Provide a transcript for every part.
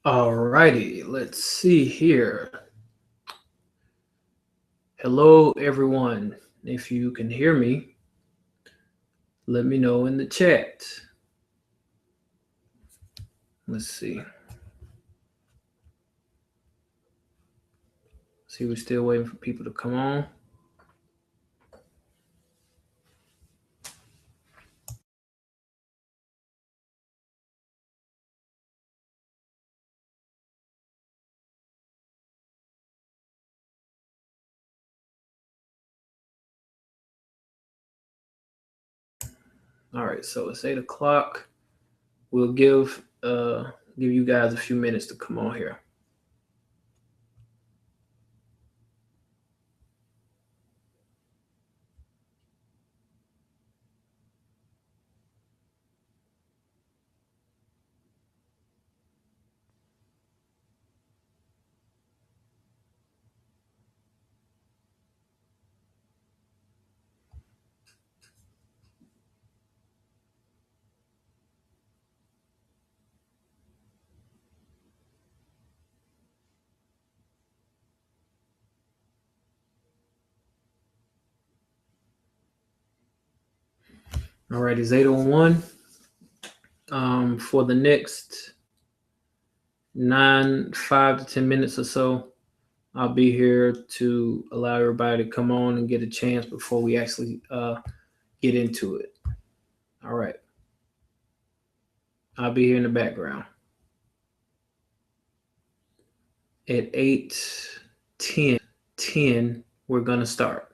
Alrighty, let's see here. Hello, everyone. If you can hear me, let me know in the chat. Let's see. See, we're still waiting for people to come on. All right, so it's 8 o'clock. We'll give you guys a few minutes to come on here. All right, it's 8:01. For the next 5 to 10 minutes or so, I'll be here to allow everybody to come on and get a chance before we actually get into it. All right. I'll be here in the background. At 8:10, we're going to start.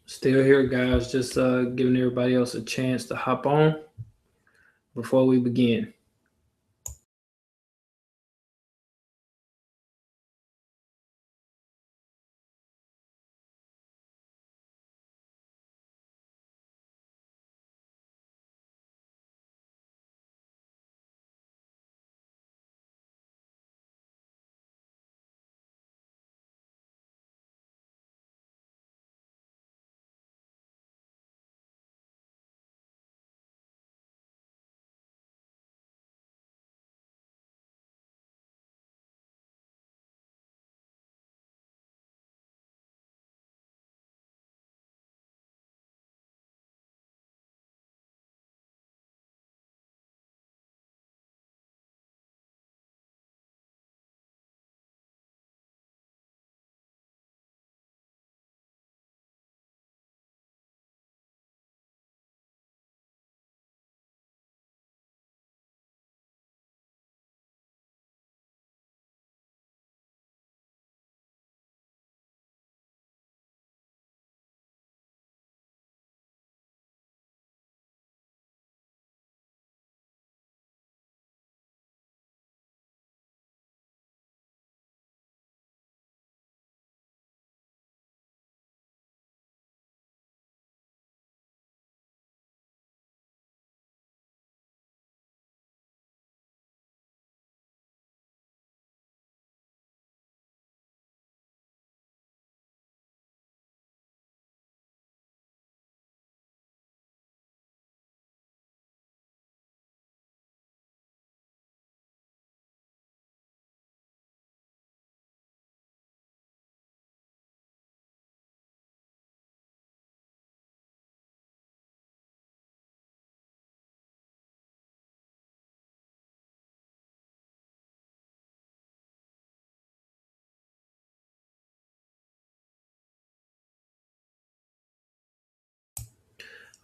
Still here, guys. Just giving everybody else a chance to hop on before we begin.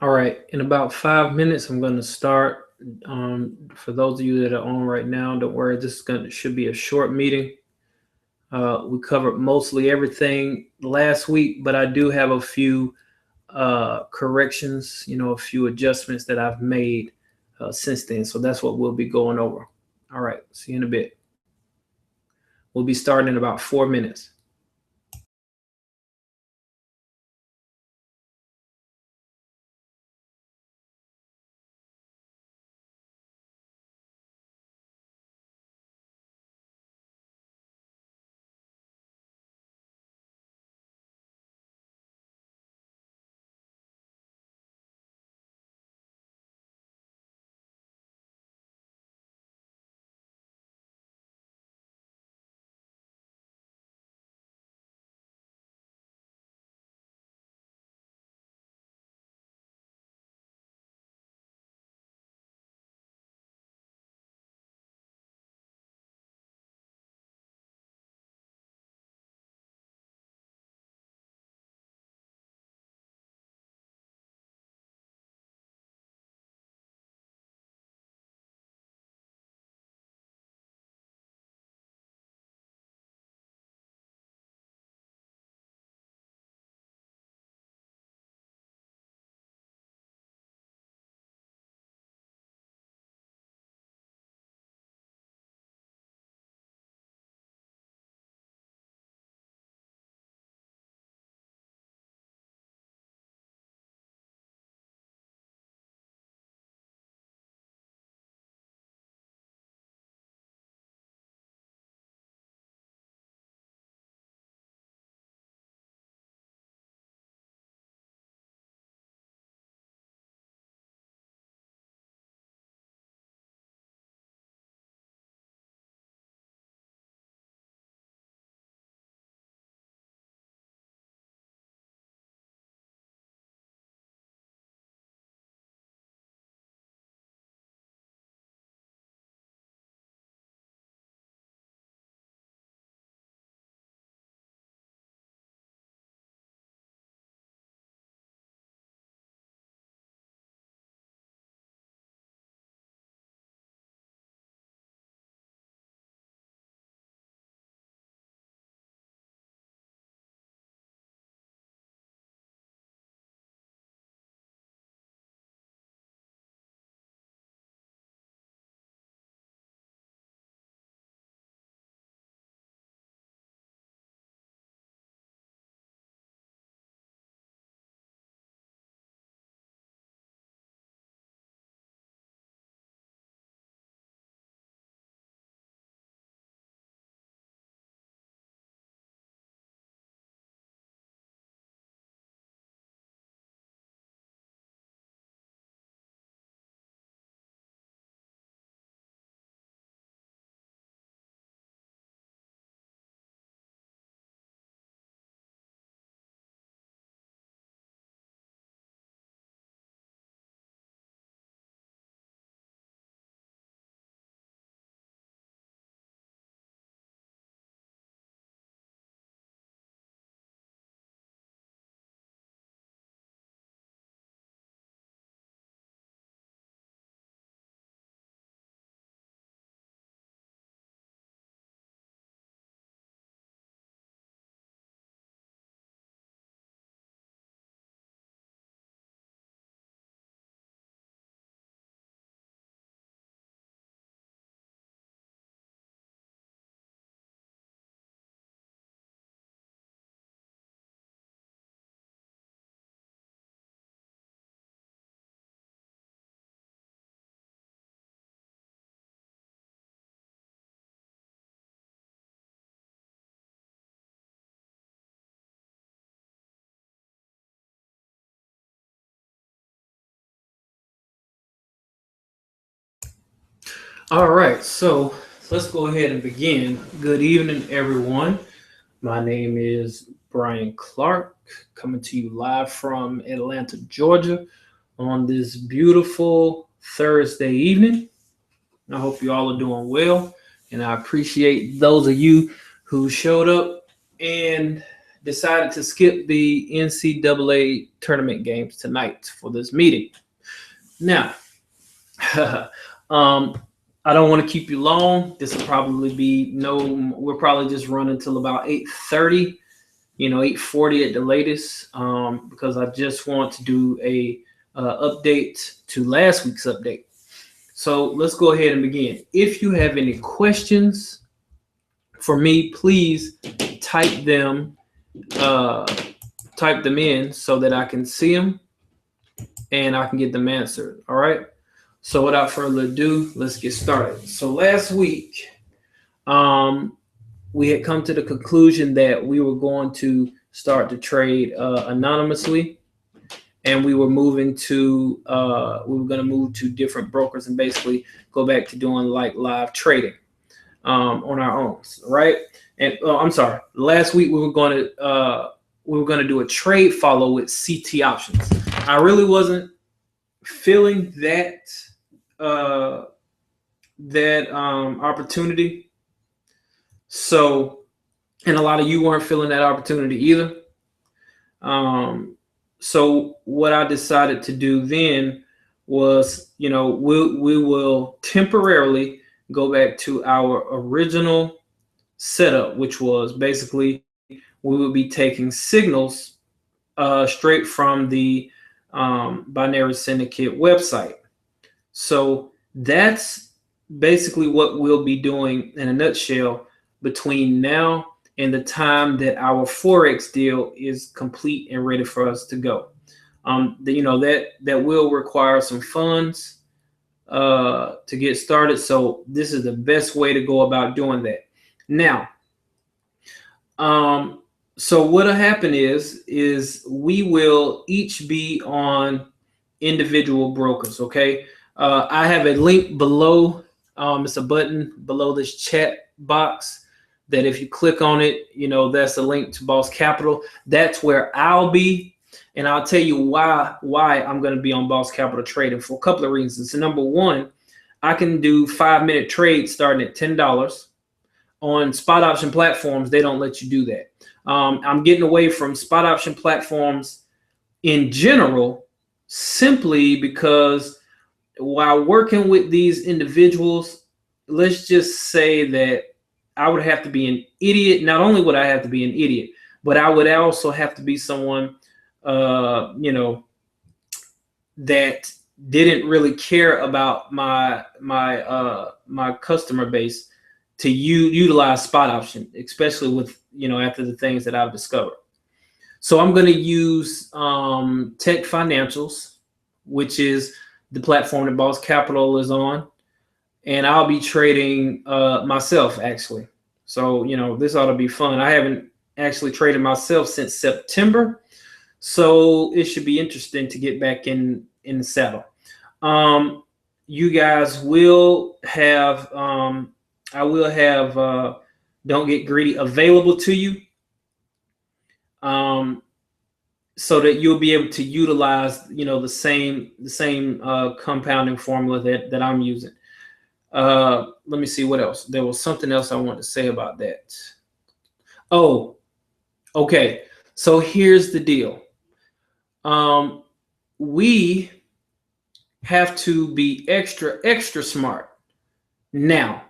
All right, in about 5 minutes, I'm going to start. For those of you that are on right now, don't worry. This is going to should be a short meeting. We covered mostly everything last week, but I do have a few corrections, a few adjustments that I've made since then. So that's what we'll be going over. All right, see you in a bit. We'll be starting in about 4 minutes. All right, so let's go ahead and begin. Good evening, everyone. My name is Brian Clark, coming to you live from Atlanta, Georgia, on this beautiful Thursday evening. I hope you all are doing well, and I appreciate those of you who showed up and decided to skip the NCAA tournament games tonight for this meeting. Now, I don't want to keep you long. This will probably be we'll probably just run until about 8:30, 8:40 at the latest, because I just want to do a update to last week's update. So let's go ahead and begin. If you have any questions for me, please type them in so that I can see them and I can get them answered. All right. So without further ado, let's get started. So last week, we had come to the conclusion that we were going to start to trade anonymously, and we were going to move to different brokers and basically go back to doing like live trading on our own, right? And I'm sorry, last week we were going to do a trade follow with CT options. I really wasn't feeling that opportunity. So, and a lot of you weren't feeling that opportunity either. So what I decided to do then was, we will temporarily go back to our original setup, which was basically we would be taking signals straight from the Binary Syndicate website. So that's basically what we'll be doing in a nutshell between now and the time that our Forex deal is complete and ready for us to go. That will require some funds to get started. So this is the best way to go about doing that. Now, so what'll happen is we will each be on individual brokers. Okay. I have a link below. It's a button below this chat box that if you click on it, that's a link to Boss Capital. That's where I'll be. And I'll tell you why I'm going to be on Boss Capital Trading for a couple of reasons. So number one, I can do 5-minute trades starting at $10. On spot option platforms, they don't let you do that. I'm getting away from spot option platforms in general simply because while working with these individuals, let's just say that I would have to be an idiot. Not only would I have to be an idiot, but I would also have to be someone, that didn't really care about my customer base to utilize spot option, especially with, after the things that I've discovered. So I'm going to use Tech Financials, which is the platform that Boss Capital is on. And I'll be trading myself, actually. So, this ought to be fun. I haven't actually traded myself since September. So it should be interesting to get back in the saddle. You guys will have, I will have Don't Get Greedy available to you, so that you'll be able to utilize, the same compounding formula that I'm using. Let me see what else. There was something else I wanted to say about that. Oh, okay. So here's the deal. We have to be extra smart now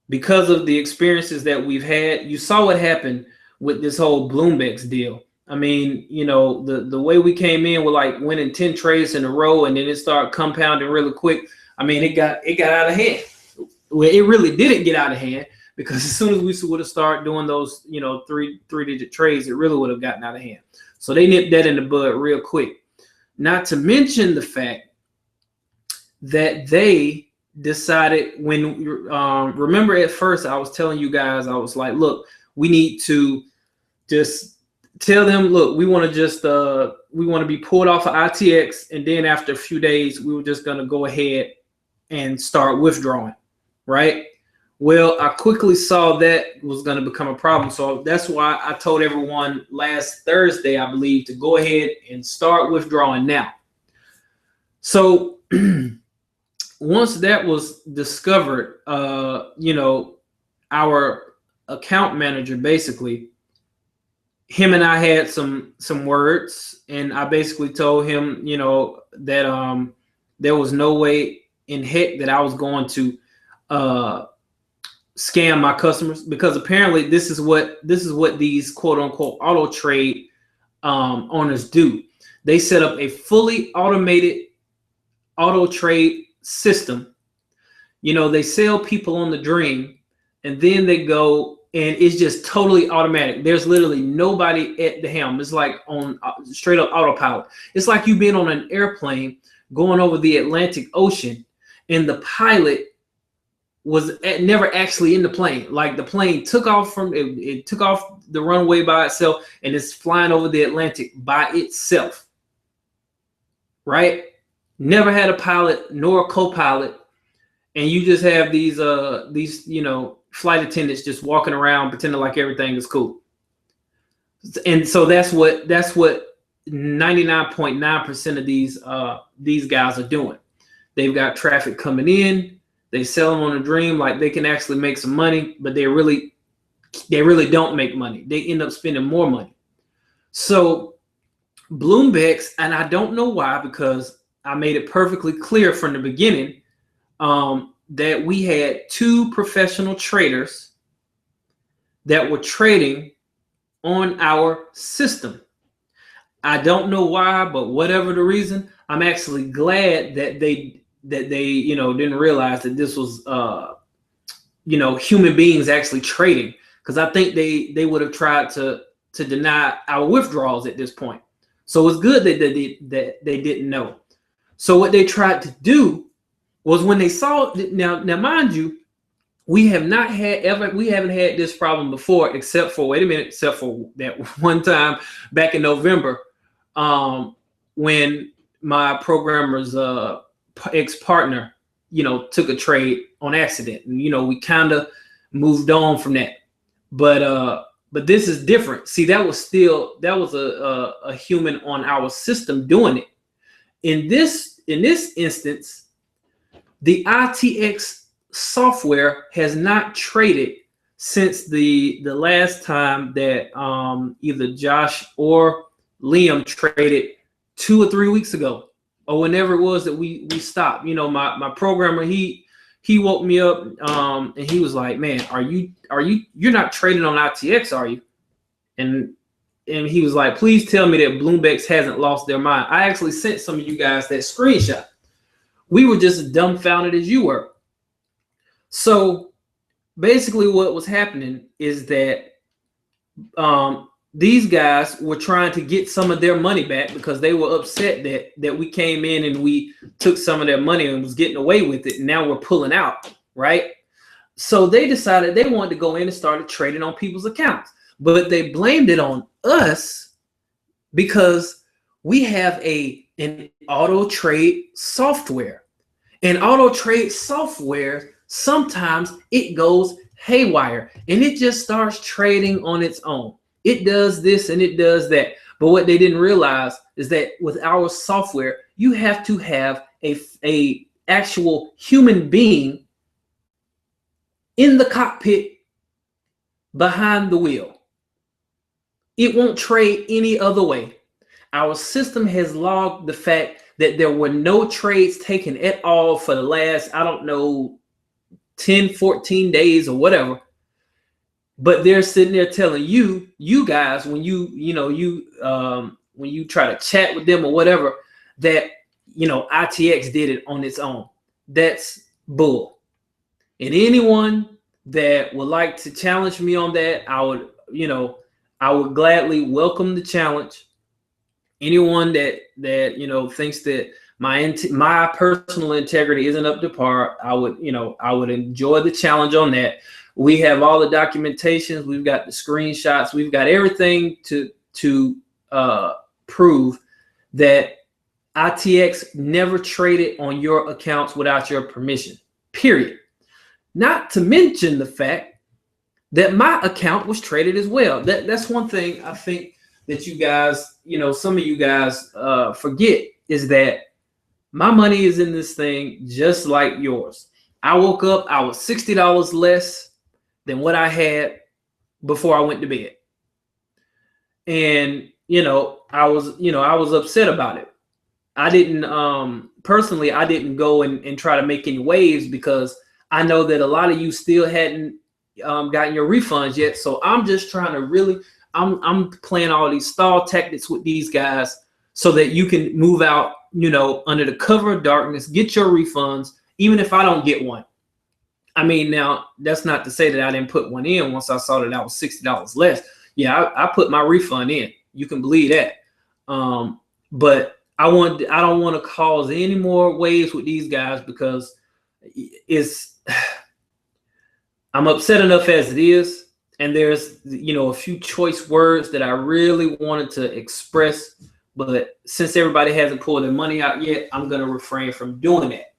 because of the experiences that we've had. You saw what happened with this whole Bloombex deal. I mean, the way we came in with like winning 10 trades in a row and then it started compounding really quick. I mean, it got out of hand. Well, it really didn't get out of hand because as soon as we would have started doing those, three-digit trades, it really would have gotten out of hand. So they nipped that in the bud real quick. Not to mention the fact that they decided when, remember at first I was telling you guys, I was like, look, we need to just tell them, look, we want to be pulled off of ITX. And then after a few days, we were just going to go ahead and start withdrawing, right? Well, I quickly saw that was going to become a problem. So that's why I told everyone last Thursday, I believe, to go ahead and start withdrawing now. So once that was discovered, our account manager basically him and I had some words, and I basically told him, that there was no way in heck that I was going to uh, scam my customers, because apparently this is what these quote unquote auto trade owners do. They set up a fully automated auto trade system. They sell people on the dream, and then they go, and it's just totally automatic. There's literally nobody at the helm. It's like on straight up autopilot. It's like you've been on an airplane going over the Atlantic Ocean, and the pilot was never actually in the plane. Like the plane took off it took off the runway by itself, and it's flying over the Atlantic by itself. Right? Never had a pilot nor a co-pilot, and you just have these flight attendants just walking around pretending like everything is cool. And so that's what 99.9% of these guys are doing. They've got traffic coming in. They sell them on a dream like they can actually make some money, but they really don't make money. They end up spending more money. So Bloomberg's, and I don't know why, because I made it perfectly clear from the beginning that we had two professional traders that were trading on our system. I don't know why, but whatever the reason, I'm actually glad that they didn't realize that this was human beings actually trading, because I think they would have tried to deny our withdrawals at this point. So it's good that they didn't know. So what they tried to do was, when they saw now mind you, we haven't had this problem before, except for that one time back in November, when my programmer's ex-partner, took a trade on accident, and we kind of moved on from that. But this is different. See, that was a human on our system doing it. In this instance, the ITX software has not traded since the last time that either Josh or Liam traded 2 or 3 weeks ago, or whenever it was that we stopped. My programmer, he woke me up and he was like, "Man, you're not trading on ITX, are you?" And he was like, "Please tell me that Bloomberg hasn't lost their mind." I actually sent some of you guys that screenshot. We were just as dumbfounded as you were. So basically what was happening is that these guys were trying to get some of their money back, because they were upset that we came in and we took some of their money and was getting away with it, and now we're pulling out, right? So they decided they wanted to go in and started trading on people's accounts, but they blamed it on us because we have an auto trade software. And auto trade software, sometimes it goes haywire and it just starts trading on its own. It does this and it does that. But what they didn't realize is that with our software, you have to have a actual human being in the cockpit behind the wheel. It won't trade any other way. Our system has logged the fact that there were no trades taken at all for the last, 10, 14 days or whatever. But they're sitting there telling you guys, when when you try to chat with them or whatever, that ITX did it on its own. That's bull. And anyone that would like to challenge me on that, I would gladly welcome the challenge. Anyone that thinks that my personal integrity isn't up to par, I would enjoy the challenge on that. We have all the documentations, we've got the screenshots, we've got everything to prove that ITX never traded on your accounts without your permission, period. Not to mention the fact that my account was traded as well. That's one thing I think that you guys, some of you guys forget, is that my money is in this thing just like yours. I woke up, I was $60 less than what I had before I went to bed. And I was upset about it. I didn't personally, I didn't go and try to make any waves because I know that a lot of you still hadn't gotten your refunds yet. So I'm just trying to really, I'm playing all these stall tactics with these guys so that you can move out, under the cover of darkness, get your refunds, even if I don't get one. I mean, now that's not to say that I didn't put one in once I saw that I was $60 less. Yeah, I put my refund in. You can believe that. But I don't want to cause any more waves with these guys because I'm upset enough as it is. And there's, a few choice words that I really wanted to express. But since everybody hasn't pulled their money out yet, I'm going to refrain from doing that.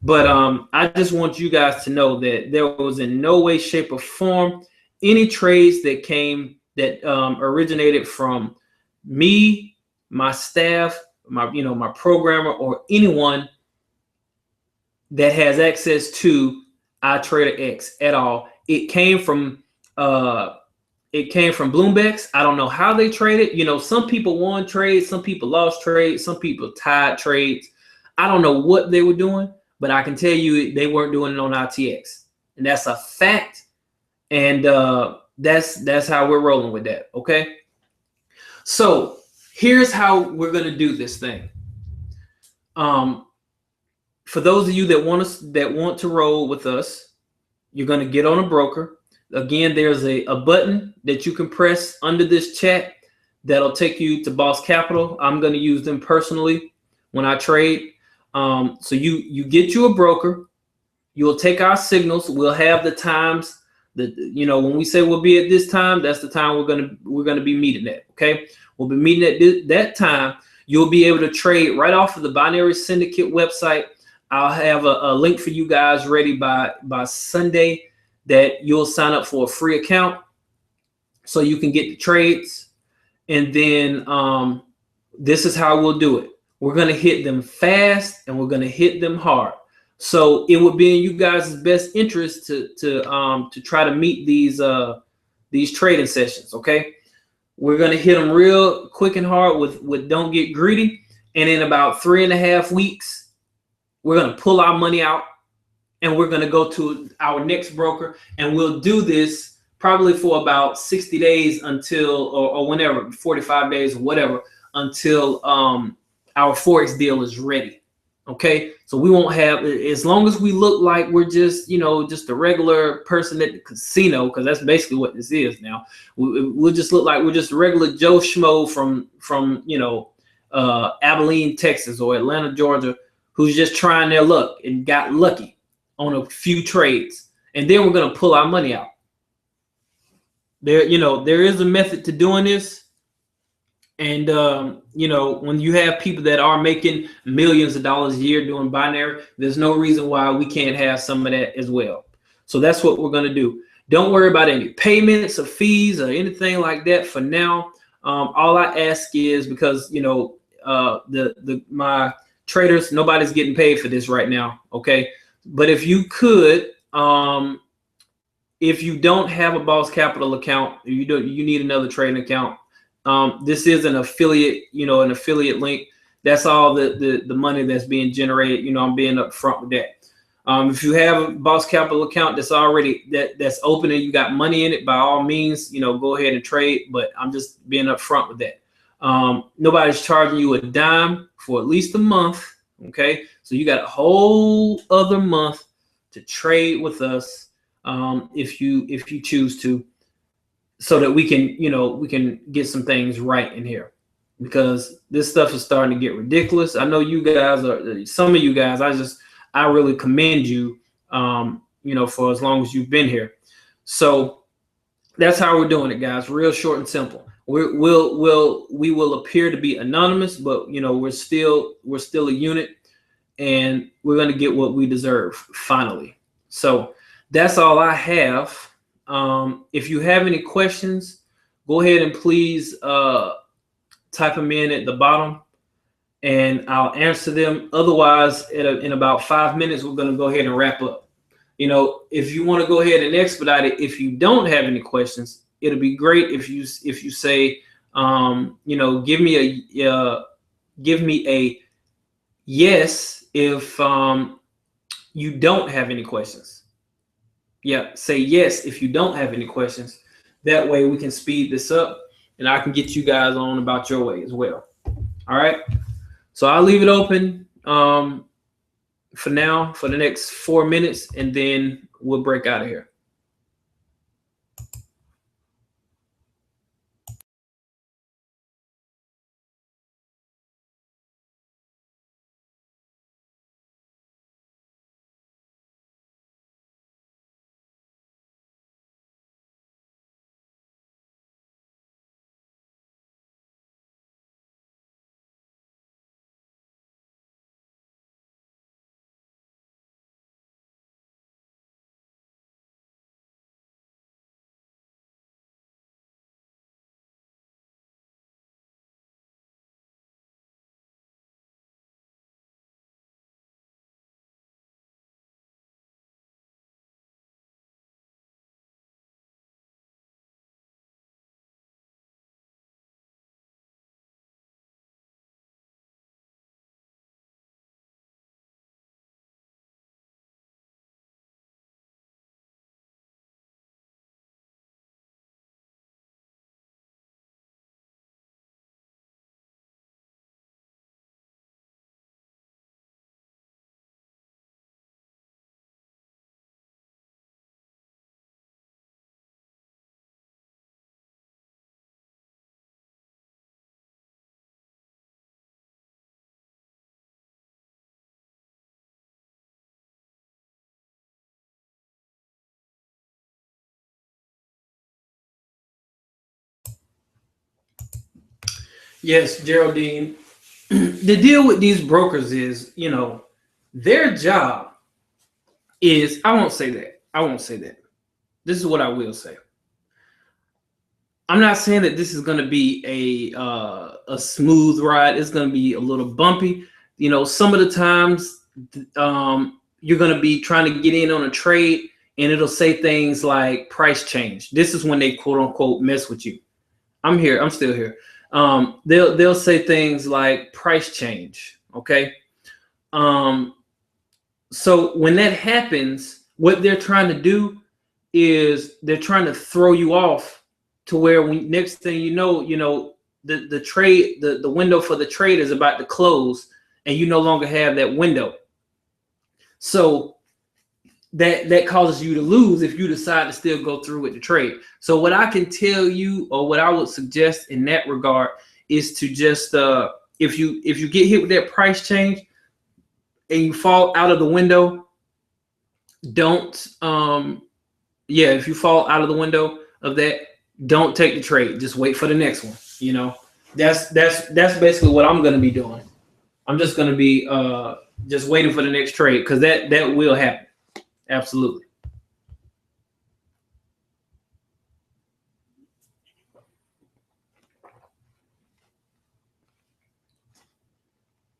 But I just want you guys to know that there was in no way, shape, or form any trades that originated from me, my staff, my programmer, or anyone that has access to iTrader at all. It came from Bloomberg's. I don't know how they traded. Some people won trades, some people lost trades, some people tied trades. I don't know what they were doing, but I can tell you they weren't doing it on ITX, and that's a fact. And that's how we're rolling with that. Okay. So here's how we're gonna do this thing. For those of you that want to roll with us, you're gonna get on a broker. Again, there's a button that you can press under this chat that'll take you to Boss Capital. I'm gonna use them personally when I trade. So you get you a broker. You'll take our signals. We'll have the times that when we say we'll be at this time, that's the time we're gonna be meeting at. Okay, we'll be meeting at that time. You'll be able to trade right off of the Binary Syndicate website. I'll have a link for you guys ready by Sunday that you'll sign up for a free account so you can get the trades. And then this is how we'll do it. We're going to hit them fast and we're going to hit them hard. So it would be in you guys' best interest to try to meet these trading sessions. Okay, we're going to hit them real quick and hard with don't get greedy. And in about 3.5 weeks, we're going to pull our money out and we're going to go to our next broker, and we'll do this probably for about 60 days until, or whenever, 45 days or whatever, until our Forex deal is ready. Okay, so we won't have, as long as we look like we're just a regular person at the casino, because that's basically what this is now. We'll just look like we're just a regular Joe Schmo from Abilene, Texas, or Atlanta, Georgia, who's just trying their luck and got lucky on a few trades, and then we're gonna pull our money out. There is a method to doing this. And when you have people that are making millions of dollars a year doing binary, there's no reason why we can't have some of that as well. So that's what we're gonna do. Don't worry about any payments or fees or anything like that for now. All I ask is, because my traders, nobody's getting paid for this right now. Okay, but if you could, if you don't have a Boss Capital account, you need another trading account. This is an affiliate, an affiliate link. That's all the money that's being generated. I'm being upfront with that. If you have a Boss Capital account that's already that's open and you got money in it, by all means, go ahead and trade. But I'm just being upfront with that. Nobody's charging you a dime for at least a month. Okay, so you got a whole other month to trade with us if you choose to, so that we can get some things right in here, because this stuff is starting to get ridiculous. I know you guys some of you guys, I really commend you, for as long as you've been here. So that's how we're doing it, guys. Real short and simple. We will appear to be anonymous, but we're still a unit, and we're going to get what we deserve finally. So that's all I have. If you have any questions, go ahead and please type them in at the bottom, and I'll answer them. Otherwise, in about 5 minutes, we're going to go ahead and wrap up. If you want to go ahead and expedite it, if you don't have any questions, it'll be great if you say, give me a yes if you don't have any questions. Yeah, say yes if you don't have any questions. That way we can speed this up and I can get you guys on about your way as well. All right. So I'll leave it open for now for the next 4 minutes and then we'll break out of here. Yes, Geraldine. The deal with these brokers is, their job is, I won't say that. I won't say that. This is what I will say. I'm not saying that this is going to be a smooth ride. It's going to be a little bumpy. Some of the times you're going to be trying to get in on a trade, and it'll say things like price change. This is when they quote unquote mess with you. I'm here. I'm still here. They'll say things like price change. Okay. So when that happens, what they're trying to do is they're trying to throw you off to where next thing the trade, the window for the trade is about to close and you no longer have that window. So that causes you to lose if you decide to still go through with the trade. So what I can tell you, or what I would suggest in that regard, is to just if you get hit with that price change and you fall out of the window, don't if you fall out of the window of that, don't take the trade. Just wait for the next one. That's basically what I'm going to be doing. I'm just going to be just waiting for the next trade because that will happen. Absolutely.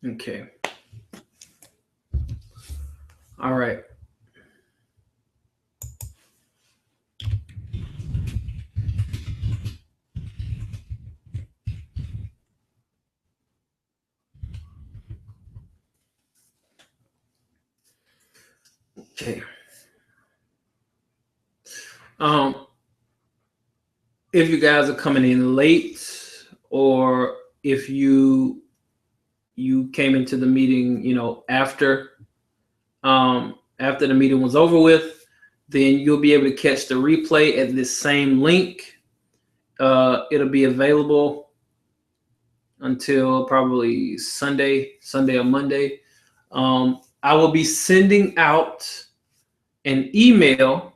Okay. All right. Okay. If you guys are coming in late, or if you came into the meeting, after the meeting was over with, then you'll be able to catch the replay at this same link. It'll be available until probably Sunday or Monday. I will be sending out an email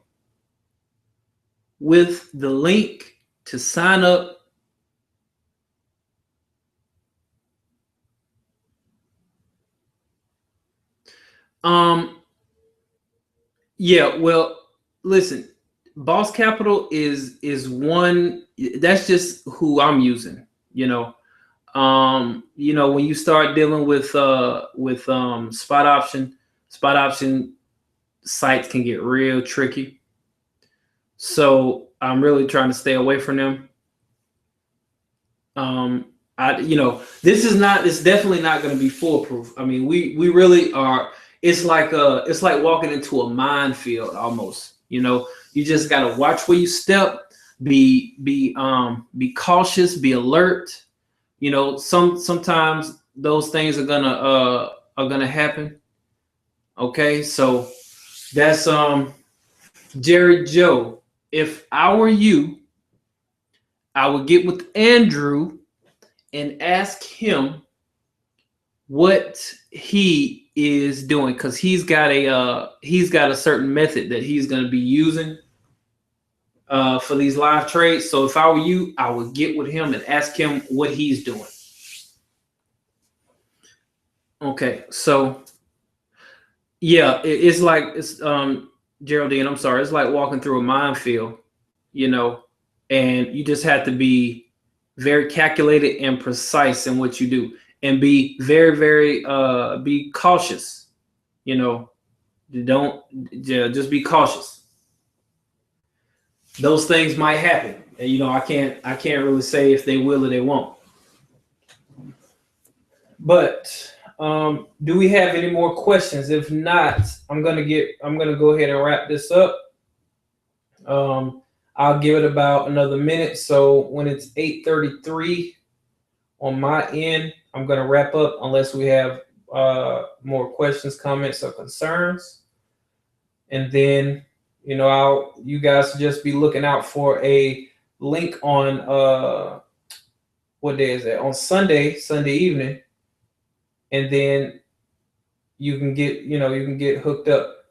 with the link to sign up. Yeah, well, listen, Boss Capital is one. That's just who I'm using. When you start dealing with spot option sites can get real tricky. So I'm really trying to stay away from them. This is not. It's definitely not going to be foolproof. I mean, we really are. It's like walking into a minefield almost. You just got to watch where you step. Be cautious. Be alert. Sometimes those things are gonna happen. Okay, so that's Jerry Joe. If I were you, I would get with Andrew and ask him what he is doing, because he's got a certain method that he's going to be using for these live trades. So if I were you, I would get with him and ask him what he's doing. Okay, so yeah, it's like Geraldine, I'm sorry, it's like walking through a minefield, and you just have to be very calculated and precise in what you do, and be very, very be cautious. Don't just be cautious. Those things might happen, and I can't really say if they will or they won't. But do we have any more questions? If not, I'm gonna go ahead and wrap this up. I'll give it about another minute. So when it's 8:33 on my end, I'm gonna wrap up unless we have more questions, comments, or concerns. And then you guys just be looking out for a link on what day is that? On Sunday evening. And then you can get hooked up,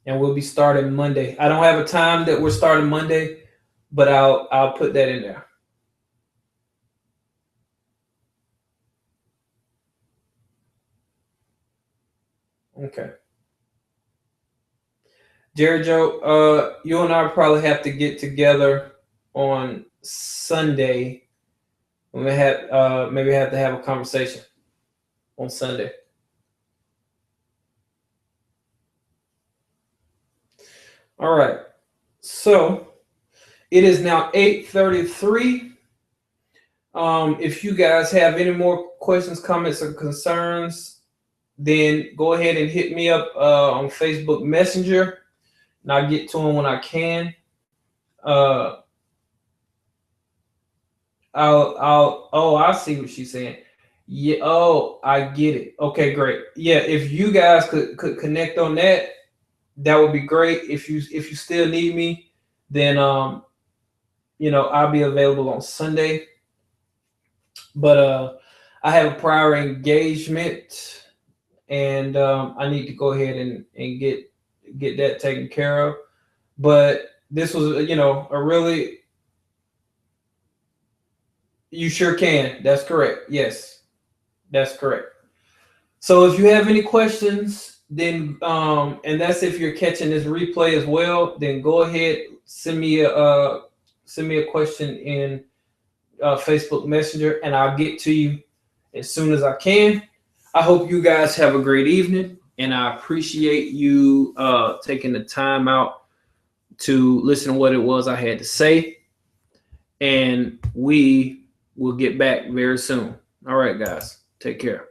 and we'll be starting Monday. I don't have a time that we're starting Monday, but I'll put that in there. Okay. Jerry Joe, you and I probably have to get together on Sunday. We may have maybe have to have a conversation on Sunday. All right. So it is now 8:33. If you guys have any more questions, comments, or concerns, then go ahead and hit me up on Facebook Messenger, and I'll get to them when I can. I see what she's saying. Yeah. Oh, I get it. Okay, great. Yeah, if you guys could connect on that, that would be great. If you still need me, then I'll be available on Sunday. But I have a prior engagement, and I need to go ahead and get that taken care of. But this was a really. You sure can. That's correct. Yes, that's correct. So if you have any questions, then and that's if you're catching this replay as well, then go ahead, send me a question in Facebook Messenger, and I'll get to you as soon as I can. I hope you guys have a great evening, and I appreciate you taking the time out to listen to what it was I had to say. And we will get back very soon. All right, guys. Take care.